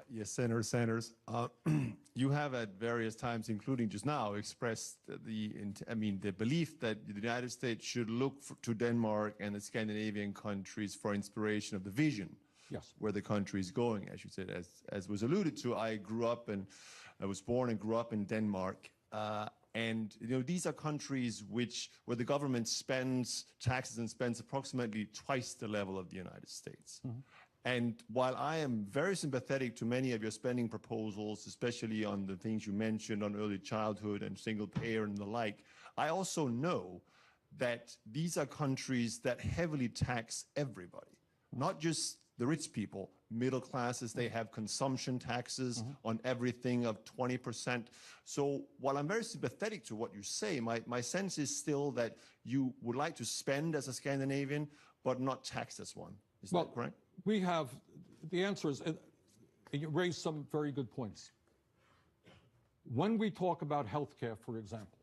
Yes, Senator Sanders. You have at various times, including just now, expressed the belief that the United States should look to Denmark and the Scandinavian countries for inspiration of the vision. Yes. Where the country is going, as you said, as was alluded to. I was born and grew up in Denmark. And these are countries where the government spends taxes and spends approximately twice the level of the United States. Mm-hmm. And while I am very sympathetic to many of your spending proposals, especially on the things you mentioned on early childhood and single payer and the like, I also know that these are countries that heavily tax everybody, not just the rich people, middle classes. They have consumption taxes on everything of 20%. So while I'm very sympathetic to what you say, my sense is still that you would like to spend as a Scandinavian, but not tax as one. Is that correct? We have, the answer is, and you raised some very good points. When we talk about healthcare, for example,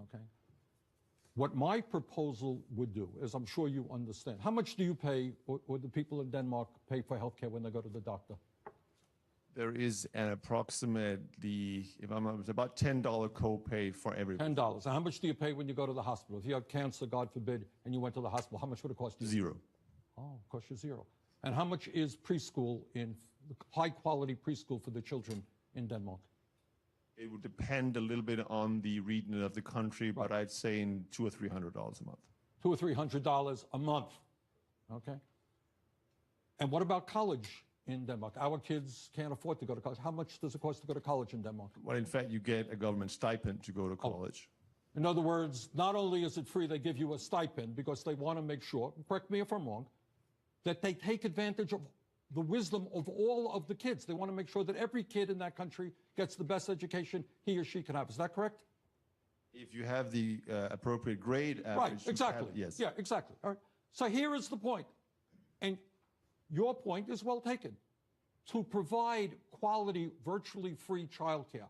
okay, what my proposal would do is, I'm sure you understand, how much do you pay, or the people in Denmark pay for healthcare when they go to the doctor? There is an approximately, it's about $10 copay for everybody. $10. And how much do you pay when you go to the hospital? If you have cancer, God forbid, and you went to the hospital, how much would it cost you? Zero. Oh, it costs you zero. And how much is preschool, high-quality preschool for the children in Denmark? It would depend a little bit on the region of the country, but I'd say in $200 or $300 a month. $200 or $300 a month, okay? And what about college in Denmark? Our kids can't afford to go to college. How much does it cost to go to college in Denmark? Well, in fact, you get a government stipend to go to college. Oh. In other words, not only is it free, they give you a stipend because they want to make sure, correct me if I'm wrong, that they take advantage of the wisdom of all of the kids. They want to make sure that every kid in that country gets the best education he or she can have. Is that correct? If you have the appropriate grade average. Right, exactly. Yes. Yeah, exactly. All right. So here is the point. And your point is well taken. To provide quality, virtually free childcare,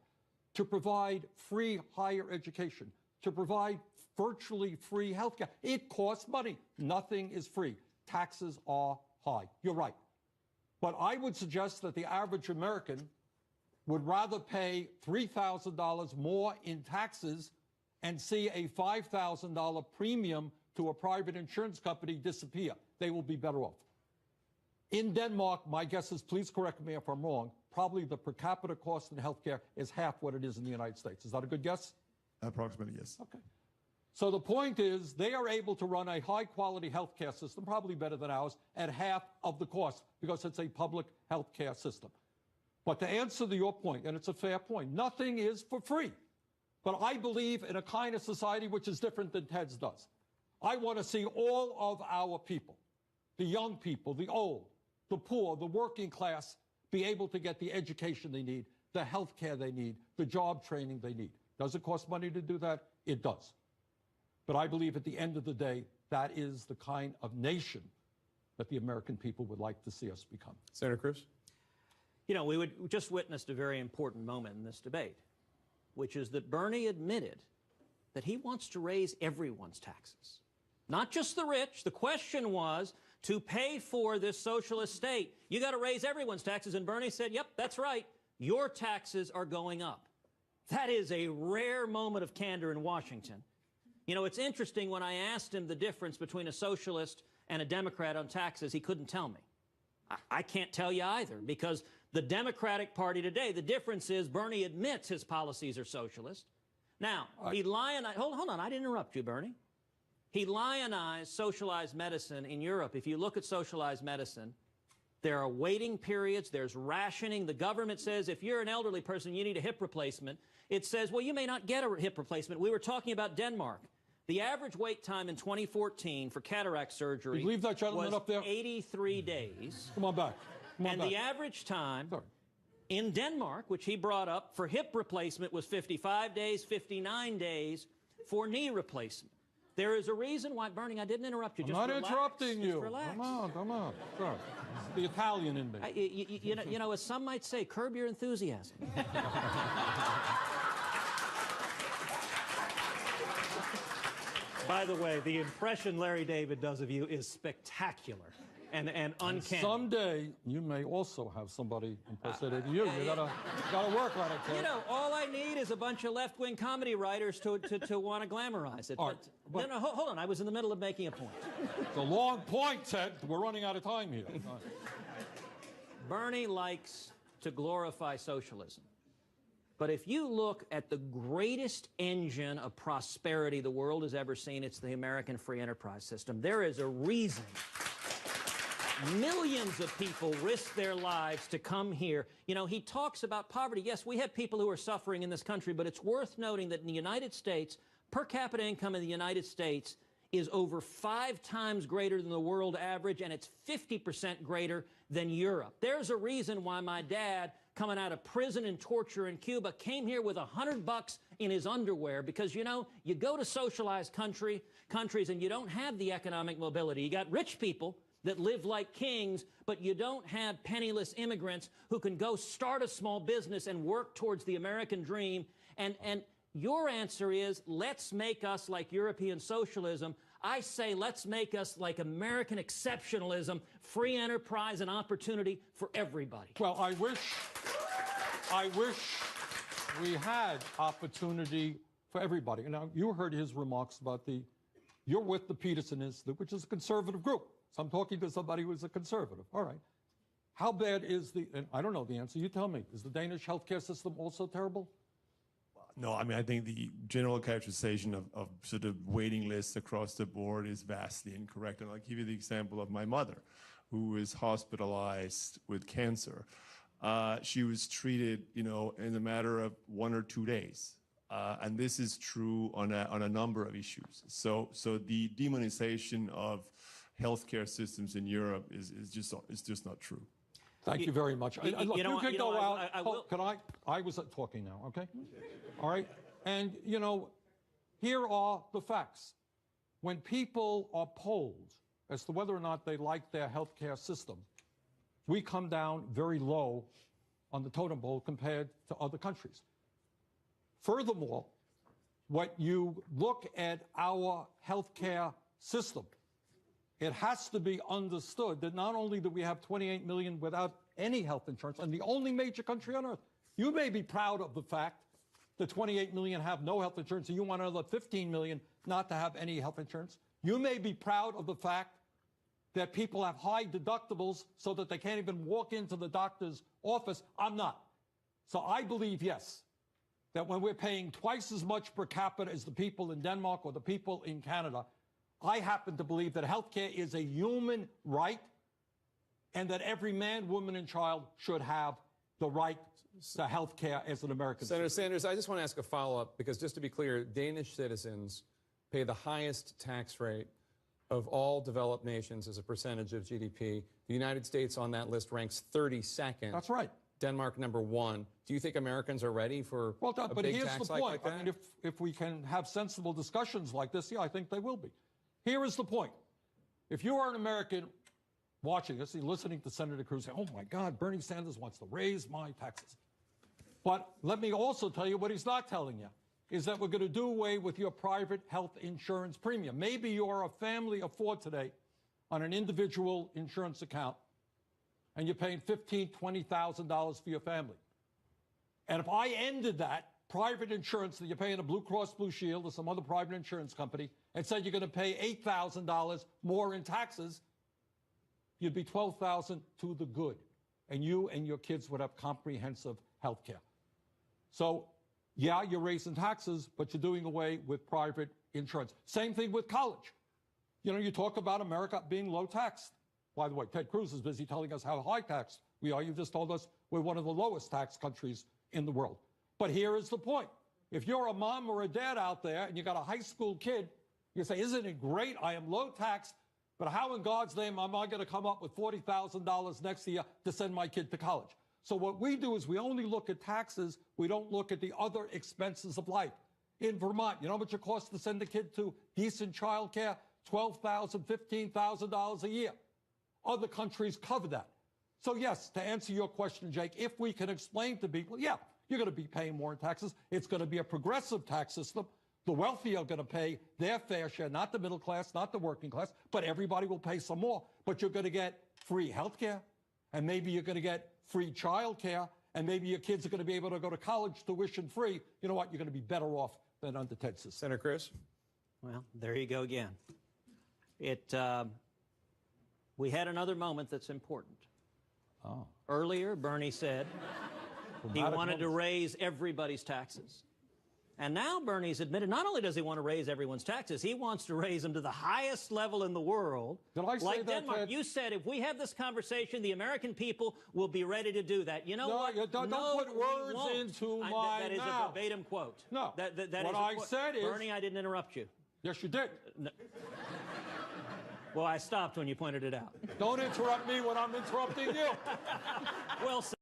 to provide free higher education, to provide virtually free healthcare, it costs money. Nothing is free. Taxes are high. You're right. But I would suggest that the average American would rather pay $3,000 more in taxes and see a $5,000 premium to a private insurance company disappear. They will be better off. In Denmark, my guess is, please correct me if I'm wrong, probably the per capita cost in healthcare is half what it is in the United States. Is that a good guess? Approximately, yes. Okay. So the point is, they are able to run a high-quality healthcare system, probably better than ours, at half of the cost because it's a public healthcare system. But to answer to your point, and it's a fair point, nothing is for free. But I believe in a kind of society which is different than Ted's does. I want to see all of our people, the young people, the old, the poor, the working class, be able to get the education they need, the health care they need, the job training they need. Does it cost money to do that? It does. But I believe at the end of the day, that is the kind of nation that the American people would like to see us become. Senator Cruz? You know, we just witnessed a very important moment in this debate, which is that Bernie admitted that he wants to raise everyone's taxes, not just the rich. The question was, to pay for this socialist state, you got to raise everyone's taxes. And Bernie said, yep, that's right. Your taxes are going up. That is a rare moment of candor in Washington. You know, it's interesting, when I asked him the difference between a socialist and a Democrat on taxes, he couldn't tell me. I can't tell you either, because the Democratic Party today, the difference is Bernie admits his policies are socialist. Now, he lionized, hold on, I didn't interrupt you, Bernie. He lionized socialized medicine in Europe. If you look at socialized medicine, there are waiting periods, there's rationing. The government says if you're an elderly person, you need a hip replacement. It says, well, you may not get a hip replacement. We were talking about Denmark. The average wait time in 2014 for cataract surgery leave that gentleman was up there? 83 days. Come on back. Come on and back. the average time in Denmark, which he brought up, for hip replacement was 55 days, 59 days for knee replacement. There is a reason why, Bernie, I didn't interrupt you. I'm not interrupting you. Just relax. Come on. Sorry. It's the Italian in me. You know, as some might say, curb your enthusiasm. By the way, the impression Larry David does of you is spectacular. and uncanny. Someday you may also have somebody impersonating you. You gotta work on it, Ted. You know, all I need is a bunch of left-wing comedy writers to want to glamorize it. But no, hold on. I was in the middle of making a point. It's a long point, Ted. We're running out of time here. Bernie likes to glorify socialism. But if you look at the greatest engine of prosperity the world has ever seen, it's the American free enterprise system. There is a reason millions of people risk their lives to come here. You know, he talks about poverty. Yes, we have people who are suffering in this country, but it's worth noting that in the United States, per capita income in the United States is over 5 times greater than the world average, and it's 50% greater than Europe. There's a reason why my dad, coming out of prison and torture in Cuba, came here with $100 in his underwear, because, you know, you go to socialized countries and you don't have the economic mobility. You got rich people that live like kings, but you don't have penniless immigrants who can go start a small business and work towards the American dream. And your answer is, let's make us like European socialism. I say, let's make us like American exceptionalism, free enterprise and opportunity for everybody. Well, I wish we had opportunity for everybody. Now, you heard his remarks about you're with the Peterson Institute, which is a conservative group. So I'm talking to somebody who's a conservative. All right. How bad is and I don't know the answer. You tell me. Is the Danish healthcare system also terrible? No, I mean, I think the general characterization of sort of waiting lists across the board is vastly incorrect. And I'll give you the example of my mother, who is hospitalized with cancer. She was treated, you know, in a matter of 1 or 2 days. And this is true on a number of issues. So the demonization of healthcare systems in Europe is just not true. Thank you very much. Look, you can go out. I will. Can I? I was talking now, okay? All right? And, you know, here are the facts. When people are polled as to whether or not they like their healthcare system, we come down very low on the totem pole compared to other countries. Furthermore, when you look at our healthcare system, it has to be understood that not only do we have 28 million without any health insurance, and the only major country on earth, you may be proud of the fact that 28 million have no health insurance, and you want another 15 million not to have any health insurance. You may be proud of the fact that people have high deductibles so that they can't even walk into the doctor's office. I'm not. So I believe, yes, that when we're paying twice as much per capita as the people in Denmark or the people in Canada, I happen to believe that healthcare is a human right and that every man, woman, and child should have the right to healthcare as an American Senator citizen. Sanders, I just want to ask a follow-up, because just to be clear, Danish citizens pay the highest tax rate of all developed nations as a percentage of GDP. The United States on that list ranks 32nd. That's right. Denmark #1. Do you think Americans are ready for a big tax hike like that? I mean, if we can have sensible discussions like this, yeah, I think they will be. Here is the point. If you are an American watching this and listening to Senator Cruz say, oh my God, Bernie Sanders wants to raise my taxes. But let me also tell you what he's not telling you, is that we're going to do away with your private health insurance premium. Maybe you're a family of 4 today on an individual insurance account, and you're paying $15,000, $20,000 for your family. And if I ended that private insurance that you're paying a Blue Cross Blue Shield or some other private insurance company and said you're going to pay $8,000 more in taxes, you'd be $12,000 to the good. And you and your kids would have comprehensive health care. So, yeah, you're raising taxes, but you're doing away with private insurance. Same thing with college. You know, you talk about America being low taxed. By the way, Ted Cruz is busy telling us how high taxed we are. You just told us we're one of the lowest tax countries in the world. But here is the point. If you're a mom or a dad out there and you got a high school kid, you say, isn't it great? I am low taxed, but how in God's name am I going to come up with $40,000 next year to send my kid to college? So what we do is we only look at taxes. We don't look at the other expenses of life. In Vermont, you know how much it costs to send a kid to decent child care? $12,000, $15,000 a year. Other countries cover that. So yes, to answer your question, Jake, if we can explain to people, yeah, you're going to be paying more in taxes. It's going to be a progressive tax system. The wealthy are going to pay their fair share, not the middle class, not the working class, but everybody will pay some more. But you're going to get free health care, and maybe you're going to get free child care, and maybe your kids are going to be able to go to college tuition free. You know what? You're going to be better off than under Ted's system. Senator Cruz? Well, there you go again. We had another moment that's important. Oh. Earlier, Bernie said he wanted to raise everybody's taxes. And now Bernie's admitted not only does he want to raise everyone's taxes, he wants to raise them to the highest level in the world. Did I say like that, Denmark. Ted? You said if we have this conversation, the American people will be ready to do that. You know what? Don't put words into my mouth. That is a verbatim quote. No. That what I said is... Bernie, I didn't interrupt you. Yes, you did. No. Well, I stopped when you pointed it out. Don't interrupt me when I'm interrupting you. Well said.